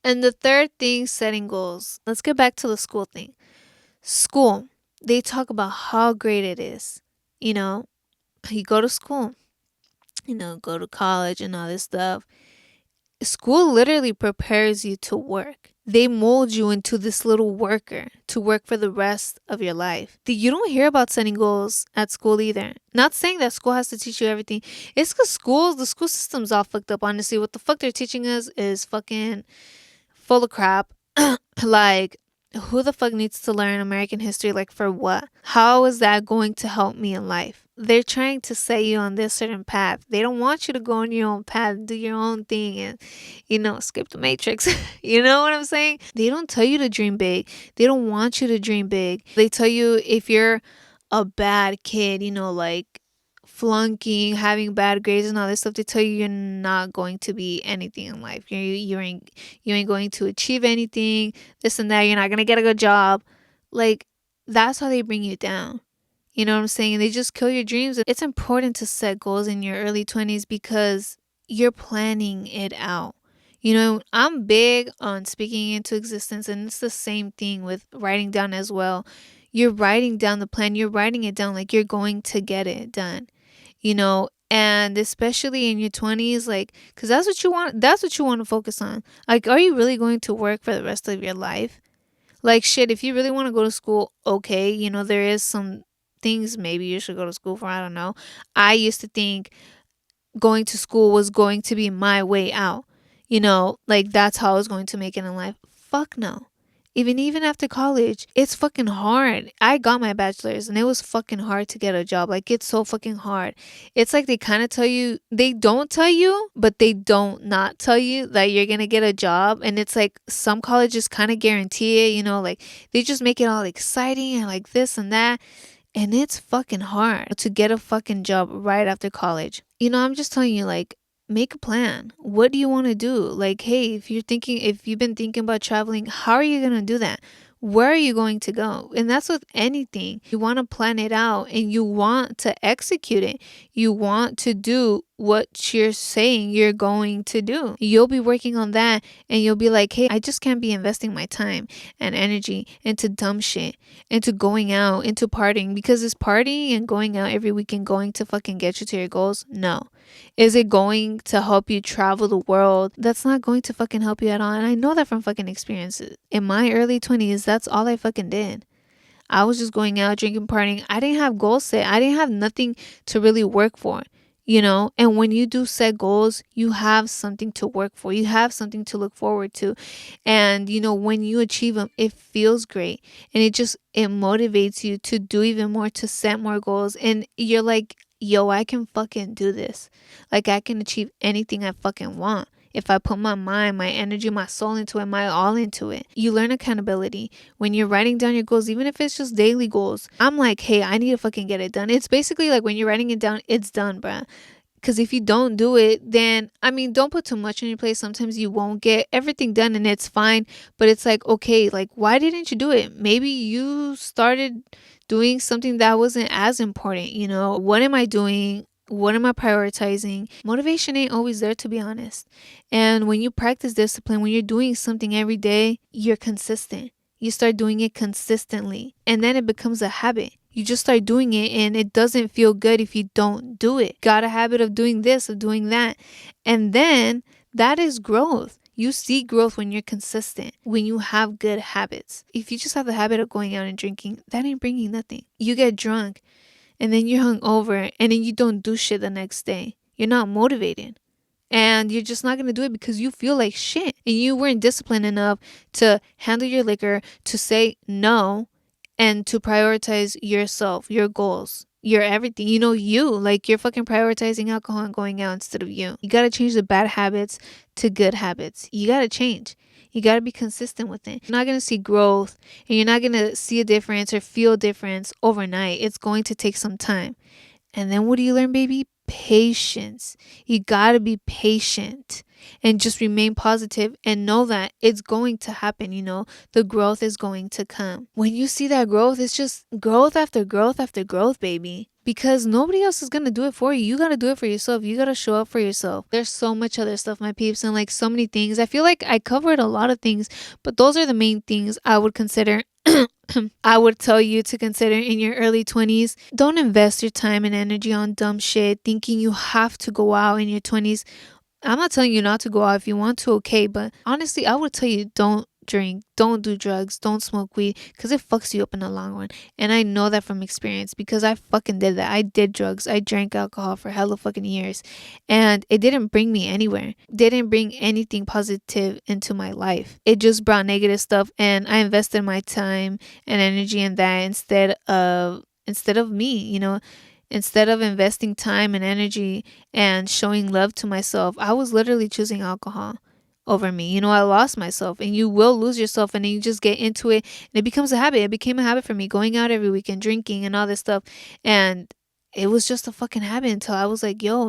And the third thing, setting goals. Let's get back to the school thing. School, they talk about how great it is. You know, you go to school, go to college and all this stuff. School literally prepares you to work. They mold you into this little worker to work for the rest of your life. You don't hear about setting goals at school either. Not saying that school has to teach you everything. It's because the school system's all fucked up, honestly. What the fuck they're teaching us is fucking full of crap. Like, who the fuck needs to learn American history? Like, for what? How is that going to help me in life? They're trying to set you on this certain path. They don't want you to go on your own path, do your own thing, and, skip the matrix. You know what I'm saying? They don't tell you to dream big. They don't want you to dream big. They tell you if you're a bad kid, like flunking, having bad grades and all this stuff, they tell you you're not going to be anything in life. You ain't going to achieve anything, this and that. You're not gonna get a good job. Like, that's how they bring you down. You know what I'm saying? They just kill your dreams. It's important to set goals in your early 20s because you're planning it out. I'm big on speaking into existence, and it's the same thing with writing down as well. You're writing down the plan, you're writing it down like you're going to get it done, and especially in your 20s, like, because that's what you want to focus on. Like, are you really going to work for the rest of your life? Like, shit, if you really want to go to school, okay, there is some things maybe you should go to school for. I don't know. I used to think going to school was going to be my way out. Like, that's how I was going to make it in life. Fuck no. Even after college, it's fucking hard. I got my bachelor's and it was fucking hard to get a job. Like, it's so fucking hard. It's like they kind of tell you, they don't tell you, but they don't not tell you that you're gonna get a job. And it's like some colleges kind of guarantee it, like they just make it all exciting and like this and that. And it's fucking hard to get a fucking job right after college. I'm just telling you, like, make a plan. What do you want to do? Like, hey, if you've been thinking about traveling, how are you going to do that? Where are you going to go? And that's with anything. You want to plan it out and you want to execute it. You want to do what you're saying you're going to do. You'll be working on that and you'll be like, hey, I just can't be investing my time and energy into dumb shit, into going out, into partying, because is partying and going out every weekend going to fucking get you to your goals? No. Is it going to help you travel the world? That's not going to fucking help you at all. And I know that from fucking experiences. In my early 20s, that's all I fucking did. I was just going out, drinking, partying. I didn't have goals set. I didn't have nothing to really work for, And when you do set goals, you have something to work for. You have something to look forward to. And, when you achieve them, it feels great. And it motivates you to do even more, to set more goals. And you're like, yo, I can fucking do this. Like, I can achieve anything I fucking want. If I put my mind, my energy, my soul into it, my all into it. You learn accountability when you're writing down your goals, even if it's just daily goals. I'm like, hey, I need to fucking get it done. It's basically like when you're writing it down, it's done, bruh. Because if you don't do it, then, don't put too much on your plate. Sometimes you won't get everything done and it's fine. But it's like, okay, like, why didn't you do it? Maybe you started doing something that wasn't as important. What am I doing? What am I prioritizing? Motivation ain't always there, to be honest. And when you practice discipline, when you're doing something every day, you're consistent. You start doing it consistently, and then it becomes a habit. You just start doing it, and it doesn't feel good if you don't do it. Got a habit of doing this, of doing that. And then that is growth. You see growth when you're consistent, when you have good habits. If you just have the habit of going out and drinking, that ain't bringing nothing. You get drunk, and then you're hungover, and then you don't do shit the next day. You're not motivated. And you're just not going to do it because you feel like shit. And you weren't disciplined enough to handle your liquor, to say no, and to prioritize yourself, your goals, your everything. Like, you're fucking prioritizing alcohol and going out instead of you. You got to change the bad habits to good habits. You got to change. You got to be consistent with it. You're not going to see growth and you're not going to see a difference or feel a difference overnight. It's going to take some time. And then what do you learn, baby? Patience. You got to be patient. and just remain positive and know that it's going to happen, the growth is going to come. When you see that growth, it's just growth after growth after growth, baby. Because nobody else is gonna do it for you. You gotta do it for yourself. You gotta show up for yourself. There's so much other stuff, my peeps, and like so many things. I feel like I covered a lot of things, but those are the main things I would consider. I would tell you to consider in your early 20s. Don't invest your time and energy on dumb shit, thinking you have to go out in your 20s. I'm not telling you not to go out. If you want to, okay. But honestly, I would tell you don't drink, don't do drugs, don't smoke weed, because it fucks you up in the long run. And I know that from experience because I fucking did that. I did drugs. I drank alcohol for hella fucking years. And it didn't bring me anywhere. Didn't bring anything positive into my life. It just brought negative stuff. And I invested my time and energy in that instead of me, instead of investing time and energy and showing love to myself, I was literally choosing alcohol over me. I lost myself, and you will lose yourself, and then you just get into it and it becomes a habit. It became a habit for me, going out every weekend, drinking and all this stuff. And it was just a fucking habit until I was like, yo,